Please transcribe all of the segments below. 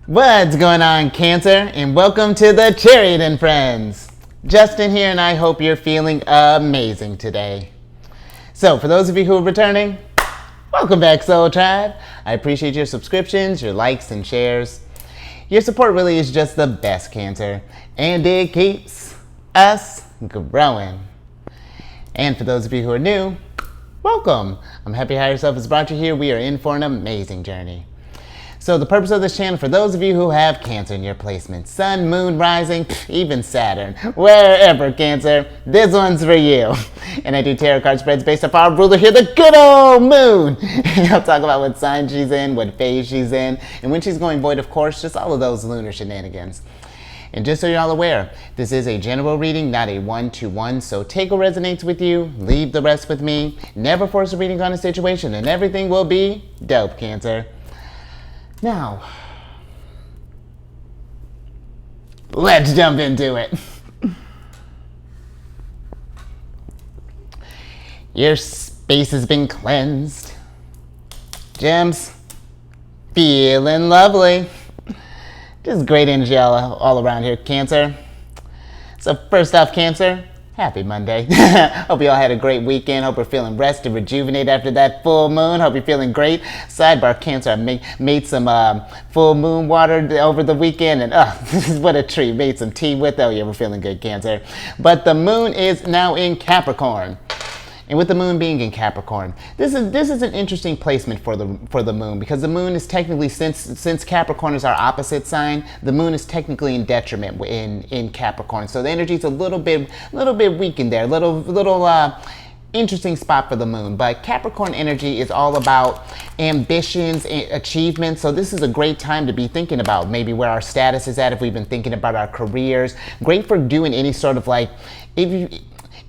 What's going on, Cancer? And welcome to the Chariot Friends. Justin here, and I hope you're feeling amazing today. So, for those of you who are returning, welcome back, Soul Tribe. I appreciate your subscriptions, your likes, and shares. Your support really is just the best, Cancer, and it keeps us growing. And for those of you who are new, welcome. I'm happy Higher Self has brought you here. We are in for an amazing journey. So the purpose of this channel, for those of you who have Cancer in your placement, Sun, Moon, Rising, even Saturn, wherever, Cancer, this one's for you. And I do tarot card spreads based off our ruler here, the good old Moon. And I'll talk about what sign she's in, what phase she's in, and when she's going void, of course, just all of those lunar shenanigans. And just so you're all aware, this is a general reading, not a one-to-one, so take what resonates with you, leave the rest with me. Never force a reading on a situation, and everything will be dope, Cancer. Now, let's jump into it. Your space has been cleansed. Gems, feeling lovely. Just great energy all around here, Cancer. So first off, Cancer, happy Monday. Hope you all had a great weekend. Hope you're feeling rested, rejuvenated after that full moon. Hope you're feeling great. Sidebar, Cancer, I made some full moon water over the weekend, and what a treat. Made some tea with it. Oh yeah, we're feeling good, Cancer. But the moon is now in Capricorn. And with the moon being in Capricorn, this is an interesting placement for the moon, because the moon is technically, since Capricorn is our opposite sign, the moon is technically in detriment in Capricorn. So the energy is a little bit weak in there, little interesting spot for the moon. But Capricorn energy is all about ambitions and achievements. So this is a great time to be thinking about maybe where our status is at, if we've been thinking about our careers. Great for doing any sort of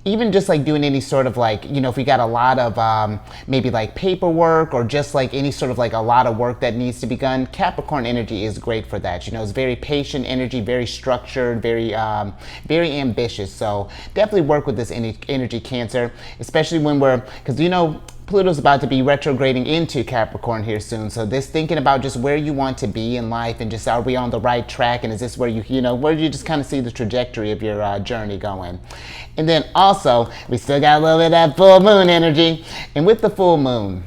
even just like doing any sort of if we got a lot of maybe like paperwork, or just like any sort of like a lot of work that needs to be done, Capricorn energy is great for that. It's very patient energy, very structured, very ambitious. So definitely work with this energy, Cancer, especially when because Pluto's about to be retrograding into Capricorn here soon. So this thinking about just where you want to be in life, and just are we on the right track, and is this where where you just kind of see the trajectory of your journey going. And then also, we still got a little bit of that full moon energy. And with the full moon,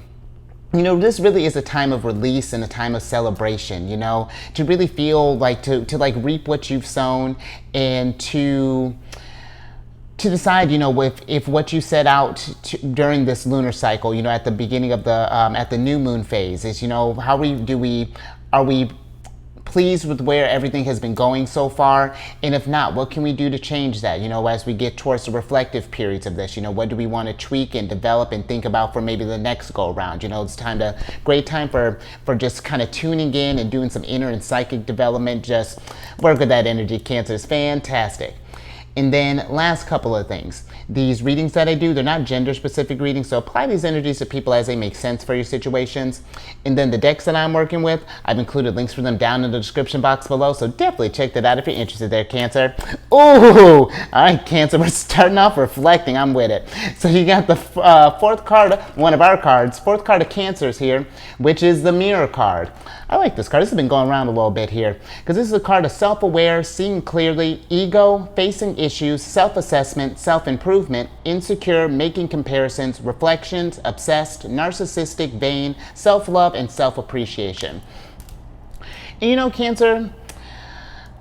this really is a time of release and a time of celebration, to really feel like to reap what you've sown, and to decide, if what you set out during this lunar cycle, at the beginning of at the new moon phase is, are we pleased with where everything has been going so far? And if not, what can we do to change that, as we get towards the reflective periods of this? What do we want to tweak and develop and think about for maybe the next go around? It's great time for just kind of tuning in and doing some inner and psychic development. Just work with that energy, Cancer. Is fantastic. And then last couple of things. These readings that I do, they're not gender specific readings, so apply these energies to people as they make sense for your situations. And then the decks that I'm working with, I've included links for them down in the description box below, so definitely check that out if you're interested there, Cancer. Ooh, all right, Cancer, we're starting off reflecting. I'm with it. So you got the fourth card of Cancer's here, which is the Mirror card. I like this card. This has been going around a little bit here, because this is a card of self-aware, seeing clearly, ego, facing issues, self-assessment, self-improvement, insecure, making comparisons, reflections, obsessed, narcissistic, vain, self-love, and self-appreciation. And Cancer,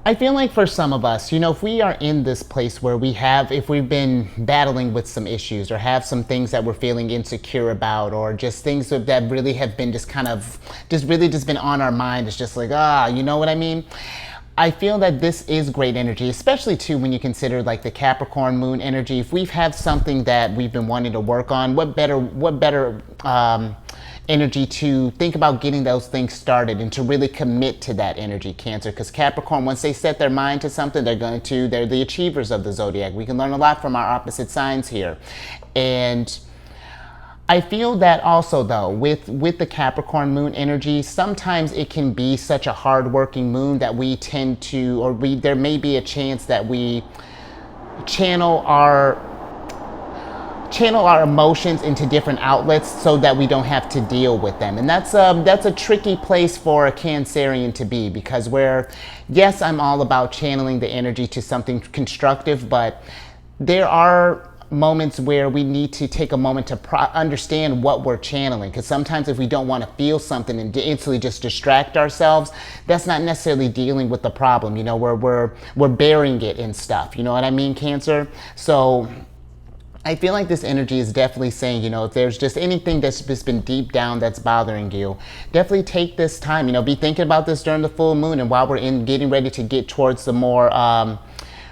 I feel like for some of us, if we are in this place where if we've been battling with some issues, or have some things that we're feeling insecure about, or just things that really have been just been on our mind, it's just like, you know what I mean? I feel that this is great energy, especially too when you consider like the Capricorn moon energy. If we've had something that we've been wanting to work on, what better energy to think about getting those things started, and to really commit to that energy, Cancer. Because Capricorn, once they set their mind to something, they're the achievers of the zodiac. We can learn a lot from our opposite signs here. And I feel that also, though, with the Capricorn moon energy, sometimes it can be such a hard-working moon that we tend to, there may be a chance that we channel our channel our emotions into different outlets so that we don't have to deal with them. And that's a tricky place for a Cancerian to be, because yes, I'm all about channeling the energy to something constructive, but there are moments where we need to take a moment to understand what we're channeling, because sometimes if we don't want to feel something and instantly just distract ourselves, that's not necessarily dealing with the problem. You know, we're burying it in stuff. You know what I mean, Cancer? So I feel like this energy is definitely saying, you know, if there's just anything that's just been deep down that's bothering you, definitely take this time, you know, be thinking about this during the full moon and while we're getting ready to get towards the more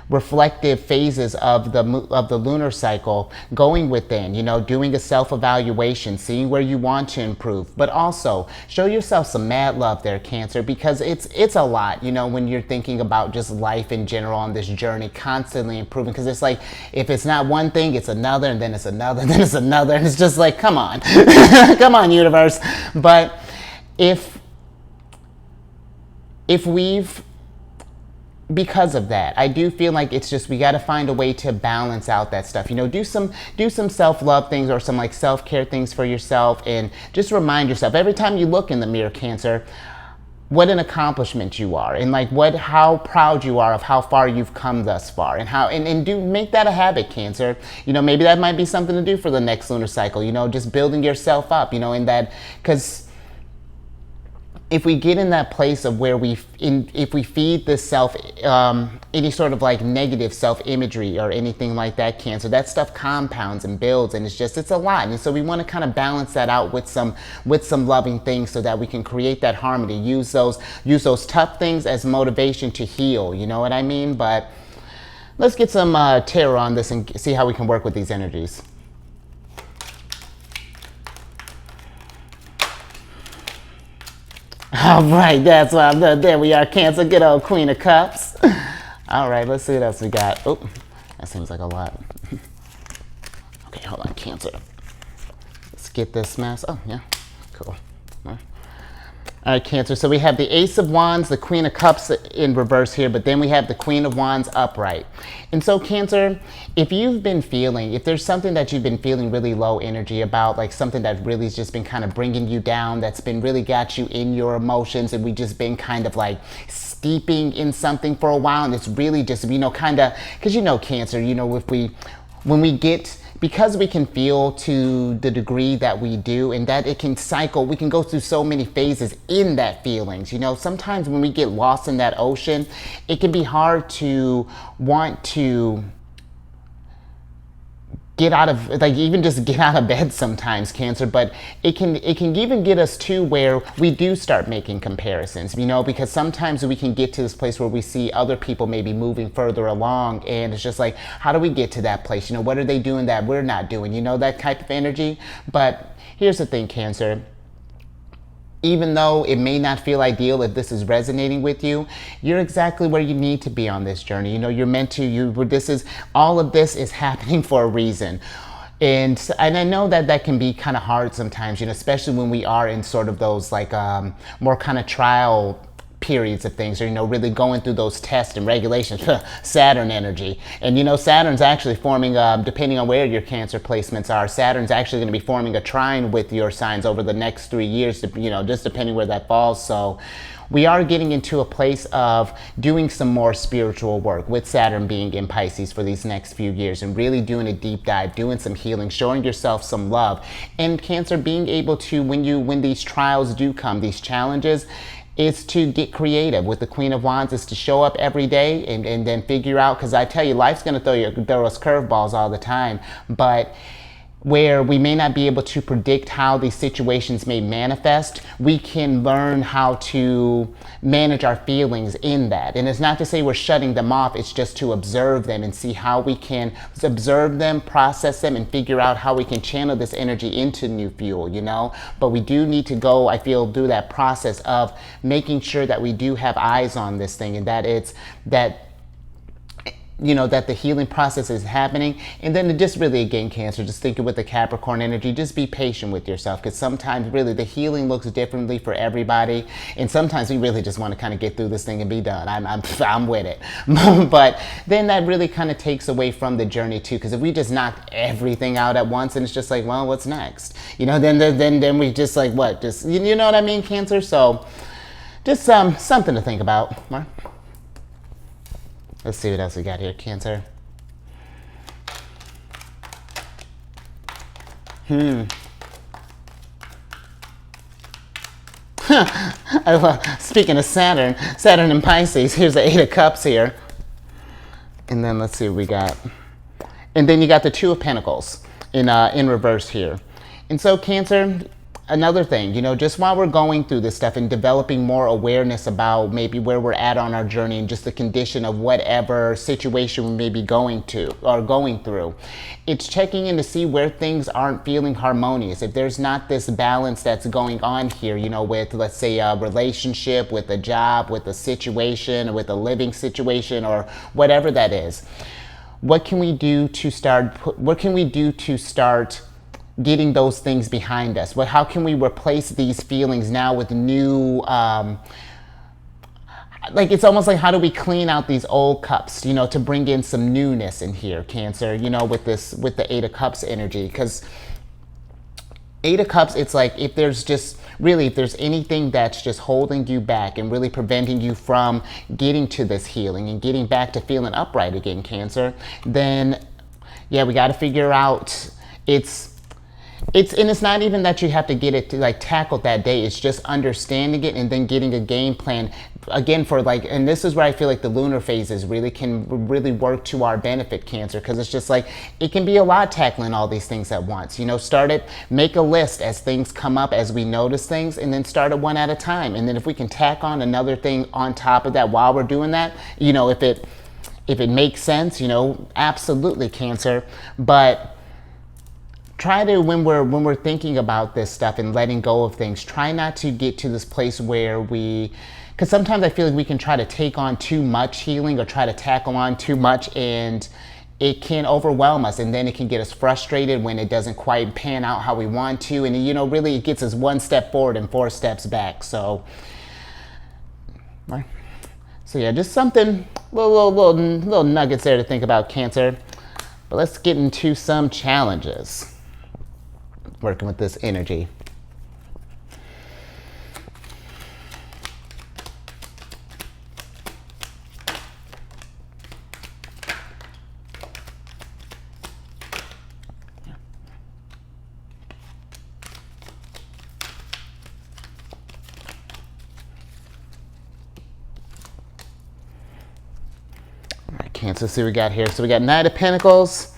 reflective phases of the lunar cycle, going within, you know, doing a self-evaluation, seeing where you want to improve, but also show yourself some mad love there, Cancer, because it's a lot, you know, when you're thinking about just life in general on this journey, constantly improving, because it's like, if it's not one thing, it's another, and then it's another, and then it's another, and it's just like, come on, come on, universe. But if we've, because of that, I do feel like it's just, we got to find a way to balance out that stuff. You know, do some self-love things or some like self-care things for yourself, and just remind yourself every time you look in the mirror, Cancer, what an accomplishment you are, and like how proud you are of how far you've come thus far, and do make that a habit, Cancer. You know, maybe that might be something to do for the next lunar cycle, you know, just building yourself up, you know, in that, because if we get in that place of where if we feed this self, any sort of like negative self-imagery or anything like that, Cancer, that stuff compounds and builds, and it's a lot. And so we want to kind of balance that out with some loving things so that we can create that harmony. Use those tough things as motivation to heal. You know what I mean? But let's get some tarot on this and see how we can work with these energies. All right, that's what I'm doing. There we are, Cancer. Good old Queen of Cups. All right, let's see what else we got. Oh, that seems like a lot. Okay, hold on, Cancer. Let's get this mess. Oh, yeah, cool. All right, Cancer. So we have the Ace of Wands, the Queen of Cups in reverse here, but then we have the Queen of Wands upright. And so, Cancer, if there's something that you've been feeling really low energy about, like something that really has just been kind of bringing you down, that's been really got you in your emotions, and we just been kind of like steeping in something for a while, and it's really just, you know, kind of, because, you know, Cancer, you know, when we get, because we can feel to the degree that we do, and that it can cycle, we can go through so many phases in that feelings. You know, sometimes when we get lost in that ocean, it can be hard to want to get out of, like, even just get out of bed sometimes, Cancer, but it can even get us to where we do start making comparisons, you know, because sometimes we can get to this place where we see other people maybe moving further along, and it's just like, how do we get to that place? You know, what are they doing that we're not doing? You know, that type of energy. But here's the thing, Cancer. Even though it may not feel ideal, if this is resonating with you, you're exactly where you need to be on this journey. You know, you're meant to, all of this is happening for a reason. And I know that can be kind of hard sometimes, you know, especially when we are in sort of those like more kind of trial periods of things, or, you know, really going through those tests and regulations. Saturn energy. And, you know, Saturn's actually forming, depending on where your Cancer placements are, Saturn's actually going to be forming a trine with your signs over the next 3 years, you know, just depending where that falls. So we are getting into a place of doing some more spiritual work with Saturn being in Pisces for these next few years, and really doing a deep dive, doing some healing, showing yourself some love. And Cancer, being able to, when these trials do come, these challenges, is to get creative. With the Queen of Wands, is to show up every day and then figure out, because I tell you, life's going to throw us curveballs all the time, but where we may not be able to predict how these situations may manifest, we can learn how to manage our feelings in that. And it's not to say we're shutting them off, it's just to observe them and see how we can observe them, process them, and figure out how we can channel this energy into new fuel, you know? But we do need to go, I feel, do that process of making sure that we do have eyes on this thing, and that you know, that the healing process is happening. And then just really, again, Cancer, just thinking with the Capricorn energy, just be patient with yourself, because sometimes really the healing looks differently for everybody, and sometimes we really just want to kind of get through this thing and be done. I'm with it. But then that really kind of takes away from the journey too, because if we just knocked everything out at once and it's just like, well, what's next, you know, then we just like, what, just, you know what I mean, Cancer? So just something to think about. Mark, let's see what else we got here, Cancer. Speaking of Saturn and Pisces, here's the 8 of Cups here. And then let's see what we got. And then you got the 2 of Pentacles in reverse here. And so, Cancer, another thing, you know, just while we're going through this stuff and developing more awareness about maybe where we're at on our journey and just the condition of whatever situation we may be going through, it's checking in to see where things aren't feeling harmonious. If there's not this balance that's going on here, you know, with, let's say, a relationship, with a job, with a situation, or with a living situation, or whatever that is, what can we do to start getting those things behind us? Well, how can we replace these feelings now with new, like, it's almost like, how do we clean out these old cups, you know, to bring in some newness in here, Cancer, you know, with the 8 of Cups energy? Because 8 of Cups, it's like, if there's anything that's just holding you back and really preventing you from getting to this healing and getting back to feeling upright again, Cancer, then yeah, we got to figure out, and it's not even that you have to get it to like tackled that day. It's just understanding it and then getting a game plan again for like, and this is where I feel like the lunar phases can really work to our benefit, Cancer, because it's just like, it can be a lot tackling all these things at once. You know, make a list as things come up, as we notice things, and then start it one at a time. And then if we can tack on another thing on top of that while we're doing that, you know, if it makes sense, you know, absolutely, Cancer. But try to, when we're thinking about this stuff and letting go of things, try not to get to this place where because sometimes I feel like we can try to take on too much healing or try to tackle on too much, and it can overwhelm us, and then it can get us frustrated when it doesn't quite pan out how we want to, and you know, really it gets us 1 step forward and 4 steps back. So yeah, just something, little nuggets there to think about, Cancer. But let's get into some challenges working with this energy. All right, Cancer, see what we got here. So we got Knight of Pentacles,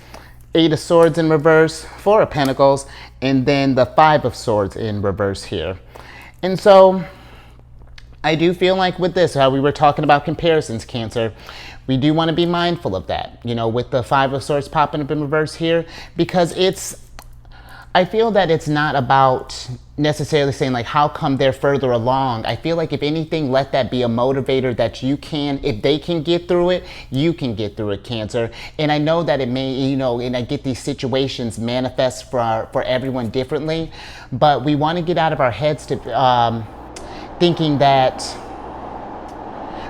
8 of Swords in reverse, 4 of Pentacles, and then the 5 of Swords in reverse here. And so I do feel like with this, how we were talking about comparisons, Cancer, we do want to be mindful of that, you know, with the 5 of Swords popping up in reverse here, because I feel that it's not about necessarily saying like, how come they're further along? I feel like if anything, let that be a motivator that if they can get through it, you can get through it, Cancer. And I know that it may, you know, and I get these situations manifest for everyone differently, but we want to get out of our heads to thinking that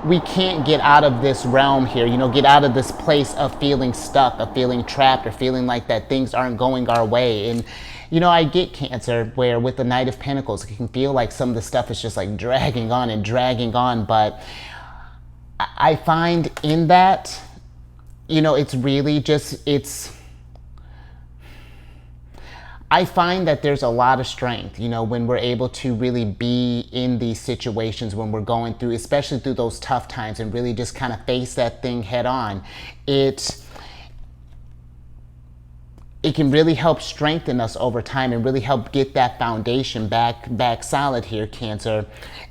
we can't get out of this realm here, you know, get out of this place of feeling stuck, of feeling trapped, or feeling like that things aren't going our way. And you know, I get, Cancer, where with the Knight of Pentacles, it can feel like some of the stuff is just like dragging on, but I find in that, you know, it's really just, I find that there's a lot of strength, you know, when we're able to really be in these situations when we're going through, especially through those tough times, and really just kind of face that thing head on. it can really help strengthen us over time and really help get that foundation back solid here, Cancer.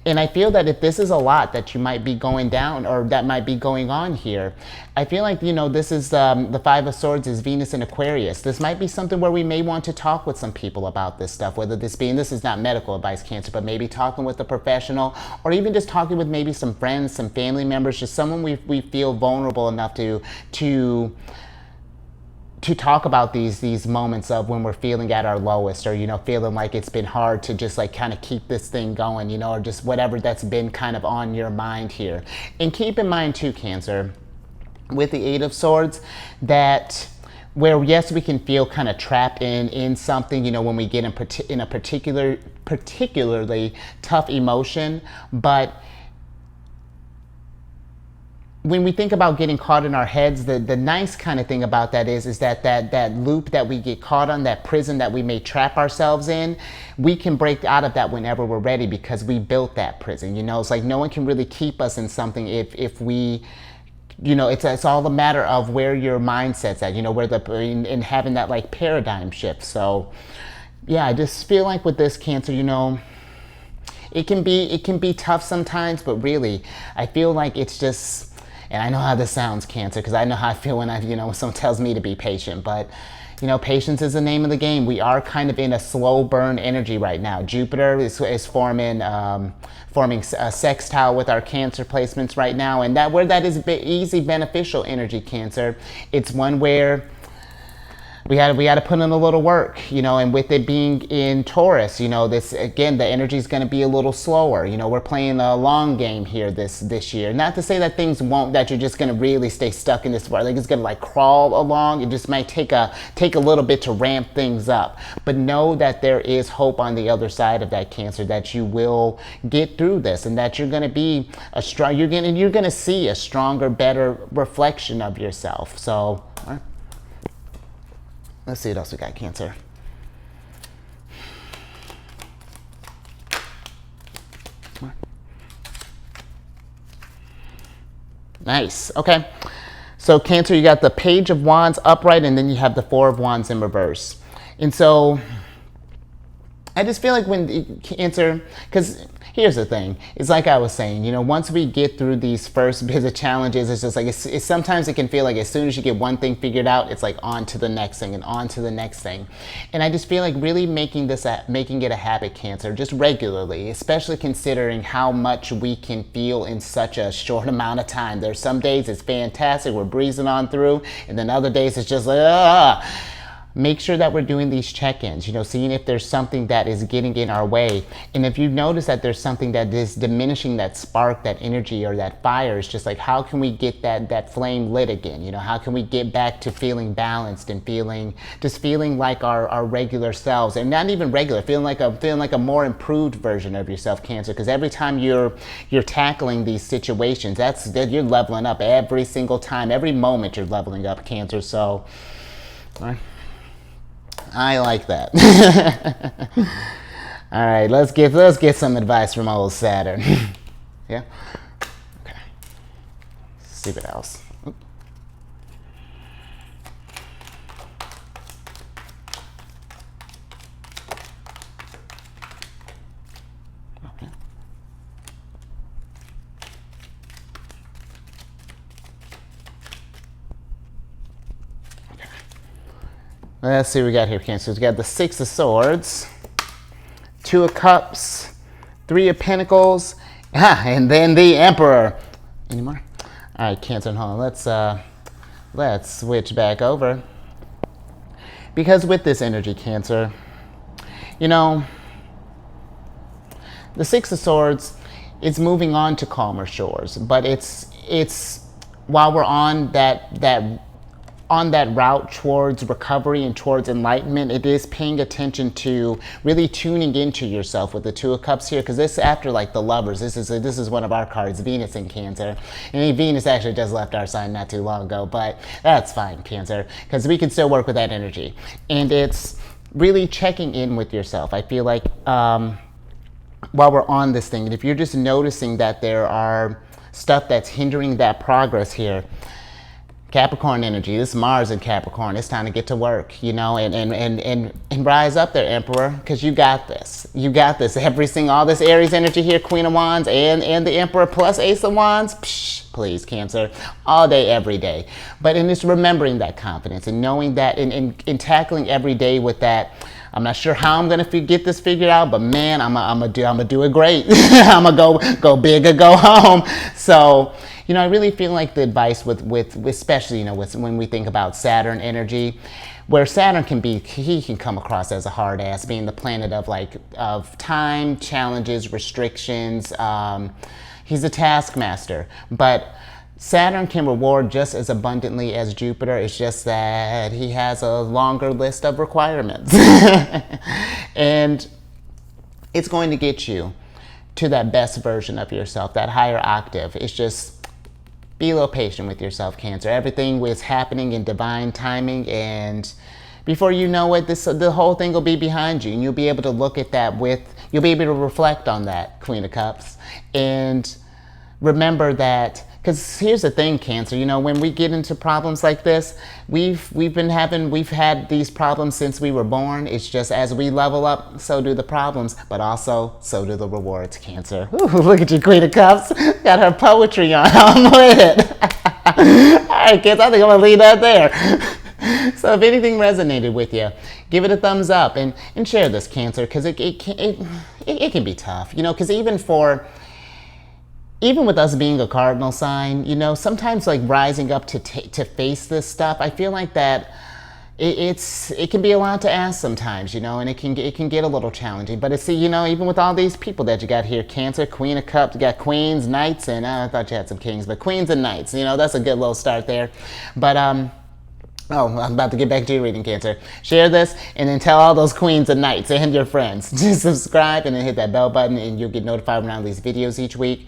And I feel that if this is a lot that you might be going down or that might be going on here, I feel like, you know, this is the Five of Swords is Venus in Aquarius. This might be something where we may want to talk with some people about this stuff, whether this being, this is not medical advice, Cancer, but maybe talking with a professional or even just talking with maybe some friends, some family members, just someone we feel vulnerable enough to talk about these moments of when we're feeling at our lowest, or, you know, feeling like it's been hard to just like kind of keep this thing going, you know, or just whatever that's been kind of on your mind here. And keep in mind too, Cancer, with the Eight of Swords, that where yes, we can feel kind of trapped in something, you know, when we get in a particularly tough emotion, but when we think about getting caught in our heads, the nice kind of thing about that is that loop that we get caught on, that prison that we may trap ourselves in, we can break out of that whenever we're ready because we built that prison. You know, it's like no one can really keep us in something if we, you know, it's all a matter of where your mindset's at, you know, where in having that like paradigm shift. So yeah, I just feel like with this, Cancer, you know, it can be tough sometimes, but really I feel like it's just, and I know how this sounds, Cancer, because I know how I feel when when someone tells me to be patient, but you know, patience is the name of the game. We are kind of in a slow burn energy right now. Jupiter is forming a sextile with our Cancer placements right now, and that where that is easy beneficial energy, Cancer, it's one where we got to put in a little work, you know, and with it being in Taurus, you know, this again, the energy is going to be a little slower. You know, we're playing a long game here this year. Not to say that things won't, that you're just going to really stay stuck in this world. Like it's going to like crawl along. It just might take a little bit to ramp things up. But know that there is hope on the other side of that, Cancer, that you will get through this, and that you're going to be you're going to see a stronger, better reflection of yourself. So, all right. Let's see what else we got, Cancer. Nice. Okay. So, Cancer, you got the Page of Wands upright, and then you have the Four of Wands in reverse. And so I just feel like when Cancer, because here's the thing, it's like I was saying, you know, once we get through these first bits of challenges, it's just like, it's sometimes it can feel like as soon as you get one thing figured out, it's like on to the next thing and on to the next thing. And I just feel like really making it a habit, Cancer, just regularly, especially considering how much we can feel in such a short amount of time. There's some days it's fantastic, we're breezing on through, and then other days it's just like, make sure that we're doing these check-ins, you know, seeing if there's something that is getting in our way. And if you notice that there's something that is diminishing that spark, that energy, or that fire, it's just like, how can we get that flame lit again? You know, how can we get back to feeling balanced and feeling like our regular selves, and not even regular, feeling like a more improved version of yourself, Cancer, because every time you're tackling these situations, that you're leveling up every single time, every moment you're leveling up, Cancer. So, all right. I like that. All right, let's get some advice from old Saturn. Yeah. Okay. Let's see what else. Oop. Okay. Let's see what we got here, Cancer. We got the Six of Swords, Two of Cups, Three of Pentacles, and then the Emperor. Any more? All right, Cancer, hold on. Let's switch back over. Because with this energy, Cancer, you know, the Six of Swords is moving on to calmer shores, but it's while we're on that route towards recovery and towards enlightenment, it is paying attention to really tuning into yourself with the Two of Cups here, because this after like the Lovers, this is one of our cards, Venus in Cancer. And Venus actually just left our sign not too long ago, but that's fine, Cancer, because we can still work with that energy. And it's really checking in with yourself. I feel like while we're on this thing, and if you're just noticing that there are stuff that's hindering that progress here, Capricorn energy. This is Mars in Capricorn. It's time to get to work, you know, and rise up there, Emperor, because you got this. You got this. All this Aries energy here, Queen of Wands and the Emperor plus Ace of Wands. Psh, please, Cancer, all day, every day. But in this, remembering that confidence and knowing that, and tackling every day with that. I'm not sure how I'm gonna get this figured out, but man, I'm gonna do it great. I'm gonna go big or go home. So, you know, I really feel like the advice with especially, you know, when we think about Saturn energy, where Saturn he can come across as a hard ass, being the planet of time, challenges, restrictions. He's a taskmaster, but Saturn can reward just as abundantly as Jupiter. It's just that he has a longer list of requirements. And it's going to get you to that best version of yourself, that higher octave. It's just be a little patient with yourself, Cancer. Everything is happening in divine timing, and before you know it, the whole thing will be behind you, and you'll be able to look at that you'll be able to reflect on that, Queen of Cups, and remember that. Because here's the thing, Cancer, you know, when we get into problems like this, we've had these problems since we were born. It's just as we level up, so do the problems, but also so do the rewards, Cancer. Ooh, look at you, Queen of Cups. Got her poetry on. I'm with it. All right, kids, I think I'm going to leave that there. So if anything resonated with you, give it a thumbs up and share this, Cancer, because it can be tough, you know, because even with us being a cardinal sign, you know, sometimes like rising up to face this stuff, I feel like that it can be a lot to ask sometimes, you know, and it can get a little challenging. But you know, even with all these people that you got here, Cancer, Queen of Cups, you got Queens, Knights, and I thought you had some Kings, but Queens and Knights, you know, that's a good little start there. But oh, I'm about to get back to your reading, Cancer. Share this and then tell all those queens and knights and your friends. Just subscribe and then hit that bell button and you'll get notified when I release videos each week.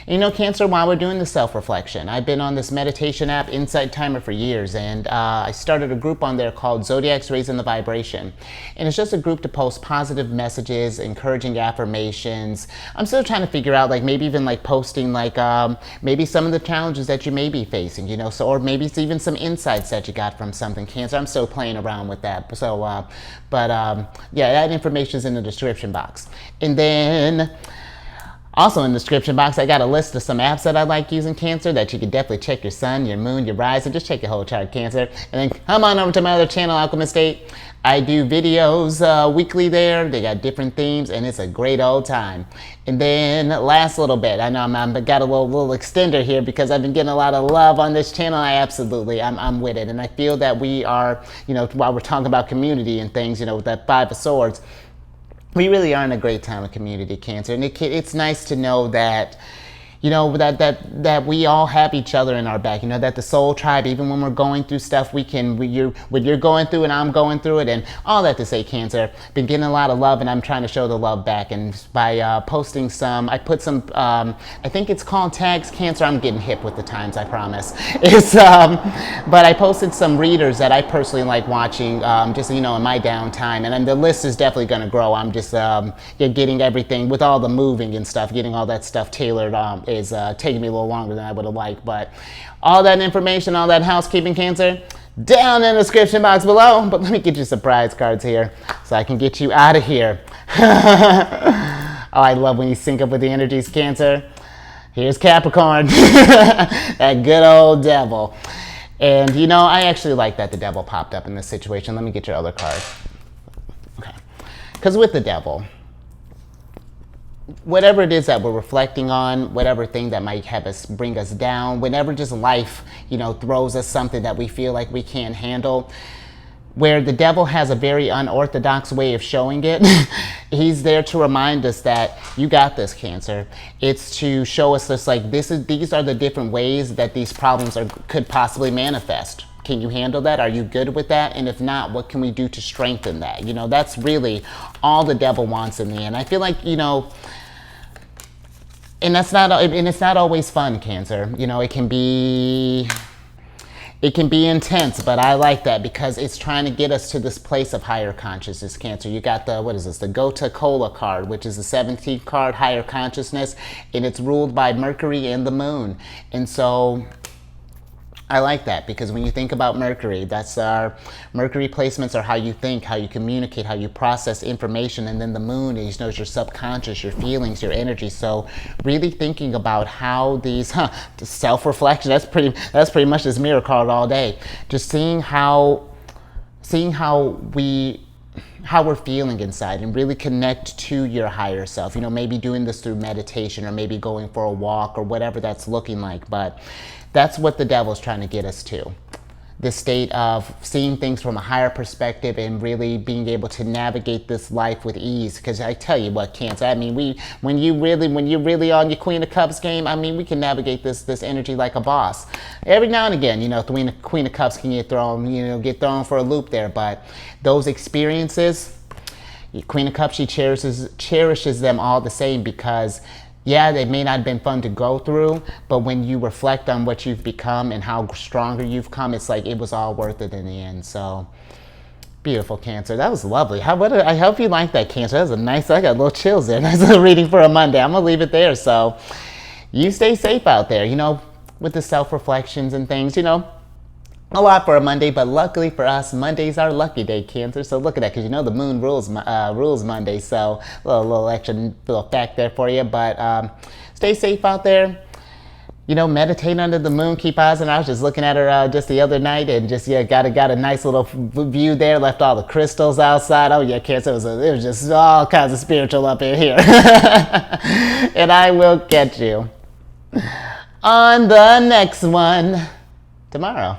And you know, Cancer, while we're doing the self-reflection, I've been on this meditation app, Insight Timer, for years, and I started a group on there called Zodiacs Raising the Vibration. And it's just a group to post positive messages, encouraging affirmations. I'm still trying to figure out, like, maybe even like posting like maybe some of the challenges that you may be facing, you know, so, or maybe it's even some insights that you got from something, Cancer. I'm still playing around with that. So, yeah, that information is in the description box. And then also in the description box, I got a list of some apps that I like using, Cancer, that you can definitely check your sun, your moon, your rising, just check your whole chart, Cancer. And then come on over to my other channel, Alchemist 8. I do videos weekly there. They got different themes, and it's a great old time. And then last little bit, I know I'm got a little extender here because I've been getting a lot of love on this channel. I'm with it. And I feel that we are, you know, while we're talking about community and things, you know, with that Five of Swords, we really are in a great time of community, Cancer, and it's nice to know that, you know, that we all have each other in our back. You know, that the soul tribe, even when we're going through stuff, when you're going through and I'm going through it, and all that to say, Cancer, been getting a lot of love, and I'm trying to show the love back. And by posting I put some, I think it's called tags, Cancer. I'm getting hip with the times, I promise. But I posted some readers that I personally like watching, just, you know, in my downtime, and then the list is definitely going to grow. I'm just getting everything with all the moving and stuff, getting all that stuff tailored. Is taking me a little longer than I would have liked, but all that information, all that housekeeping, Cancer, down in the description box below. But let me get you some prize cards here so I can get you out of here. Oh, I love when you sync up with the energies, Cancer. Here's Capricorn, that good old devil. And you know, I actually like that the devil popped up in this situation. Let me get your other card. Okay, because with the devil, whatever it is that we're reflecting on, whatever thing that might have us bring us down, whenever just life, you know, throws us something that we feel like we can't handle, where the devil has a very unorthodox way of showing it, he's there to remind us that you got this, Cancer. It's to show us this, like, these are the different ways that these problems could possibly manifest. Can you handle that? Are you good with that? And if not, what can we do to strengthen that? You know, that's really all the devil wants in the end. I feel like, you know, and it's not always fun, Cancer. You know, it can be intense, but I like that because it's trying to get us to this place of higher consciousness, Cancer. You got the, what is this? The Gota Cola card, which is the 17th card, higher consciousness, and it's ruled by Mercury and the moon. And so I like that, because when you think about Mercury, that's our Mercury placements are how you think, how you communicate, how you process information, and then the moon is, you know, your subconscious, your feelings, your energy. So really thinking about how these self-reflection, that's pretty much this mirror card all day. Just seeing how we're feeling inside and really connect to your higher self. You know, maybe doing this through meditation, or maybe going for a walk, or whatever that's looking like. But that's what the devil's trying to get us to. This state of seeing things from a higher perspective and really being able to navigate this life with ease. Because I tell you what, Cancer, I mean, when you're really on your Queen of Cups game, I mean, we can navigate this energy like a boss. Every now and again, you know, Queen of Cups can get thrown for a loop there. But those experiences, Queen of Cups, she cherishes them all the same, because yeah, they may not have been fun to go through, but when you reflect on what you've become and how stronger you've come, it's like it was all worth it in the end. So beautiful, Cancer. That was lovely. I hope you liked that, Cancer. That was a nice, I got a little chills there. Nice little reading for a Monday. I'm going to leave it there. So you stay safe out there, you know, with the self-reflections and things, you know. A lot for a Monday, but luckily for us, Monday's our lucky day, Cancer. So look at that, because you know the moon rules Monday. So a little extra little fact there for you. But stay safe out there. You know, meditate under the moon. Keep eyes on her. I was just looking at her just the other night, and just got a nice little view there. Left all the crystals outside. Oh yeah, Cancer. It was just all kinds of spiritual up in here. And I will catch you on the next one tomorrow.